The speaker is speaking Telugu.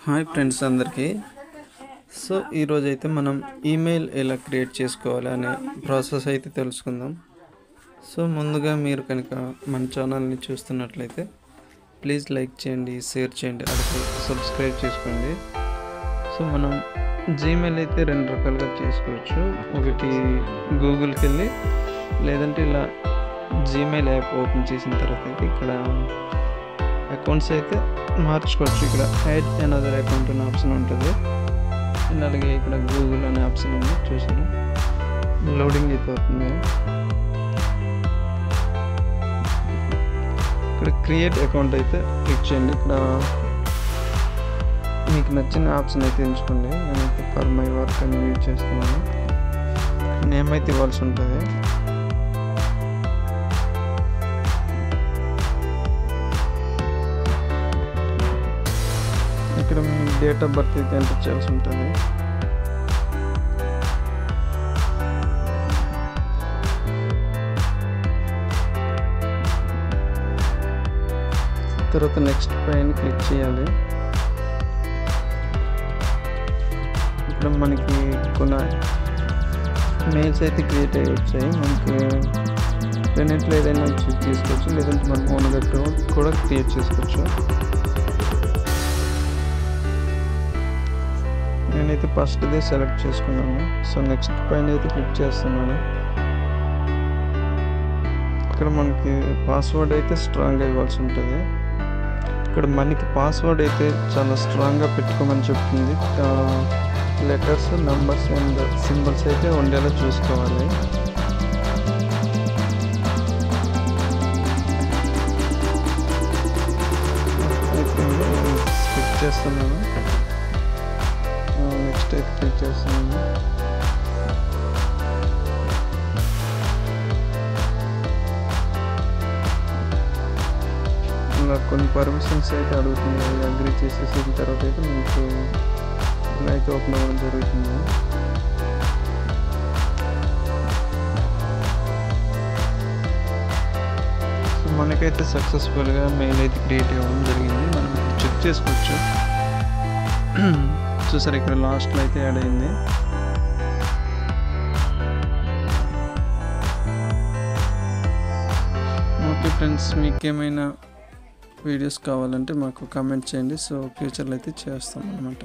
హాయ్ ఫ్రెండ్స్ అందరికీ. సో ఈరోజు అయితే మనం ఈమెయిల్ ఎలా క్రియేట్ చేసుకోవాలి అనే ప్రాసెస్ అయితే తెలుసుకుందాం. సో ముందుగా మీరు కనుక మన ఛానల్ని చూస్తున్నట్లయితే ప్లీజ్ లైక్ చేయండి, షేర్ చేయండి, అలాగే సబ్స్క్రైబ్ చేసుకోండి. సో మనం జీమెయిల్ అయితే రెండు రకాలుగా చేసుకోవచ్చు. ఒకటి గూగుల్కి వెళ్ళి, లేదంటే ఇలా జీమెయిల్ యాప్ ఓపెన్ చేసిన తర్వాత అయితే ఇక్కడ అకౌంట్స్ అయితే మార్చుకోవచ్చు. ఇక్కడ యాడ్ అనదర్ అకౌంట్ అనే ఆప్షన్ ఉంటుంది, అండ్ అలాగే ఇక్కడ గూగుల్ అనే ఆప్షన్ ఉంది. చూసారు, లోడింగ్ అయిపోతుంది. ఇక్కడ క్రియేట్ అకౌంట్ అయితే క్లిక్ చేయండి. ఇక్కడ మీకు నచ్చిన ఆప్షన్ అయితే ఎంచుకోండి. నేనైతే ఫర్ మై వర్క్ అని యూజ్ చేస్తున్నాను. నేమ్ అయితే ఇవ్వాల్సి ఉంటుంది. ఇక్కడ మీ డేట్ ఆఫ్ బర్త్ అయితే ఎంటర్ చేయాల్సి ఉంటుంది. తర్వాత నెక్స్ట్ పైన క్లిక్ చేయాలి. ఇక్కడ మనకి కొన్ని మెయిల్స్ అయితే క్రియేట్ అయ్యి వచ్చాయి. మనకి రెండింటిలో ఏదైనా తీసుకోవచ్చు, లేదంటే మనం ఓన్గా కూడా క్రియేట్ చేసుకోవచ్చు. నేనైతే ఫస్ట్దే సెలెక్ట్ చేసుకున్నాను. సో నెక్స్ట్ పైన అయితే క్లిక్ చేస్తున్నాను. ఇక్కడ మనకి పాస్వర్డ్ అయితే స్ట్రాంగ్గా ఇవ్వాల్సి ఉంటుంది. ఇక్కడ మనకి పాస్వర్డ్ అయితే చాలా స్ట్రాంగ్గా పెట్టుకోమని చెప్తుంది. లెటర్స్, నంబర్స్ అండ్ సింబల్స్ అయితే ఉండేలా చూసుకోవాలి. క్లిక్ చేస్తున్నాను. నెక్స్ట్ అయితే క్లిక్ చేస్తున్నాను. ఇలా కొన్ని పర్మిషన్స్ అయితే అడుగుతుంది. అగ్రీ చేసేసిన తర్వాత అయితే మీకు ఇలా అయితే ఓపెన్ అవ్వడం జరుగుతుంది. సో మనకైతే సక్సెస్ఫుల్గా మెయిల్ అయితే క్రియేట్ అవ్వడం జరిగింది. మనం చెక్ చేసుకోవచ్చు. చూసారు, ఇక్కడ లాస్ట్లో అయితే యాడ్ అయింది. ఓకే ఫ్రెండ్స్, మీకేమైనా వీడియోస్ కావాలంటే మాకు కామెంట్ చేయండి. సో ఫ్యూచర్లో అయితే చేస్తాం అన్నమాట.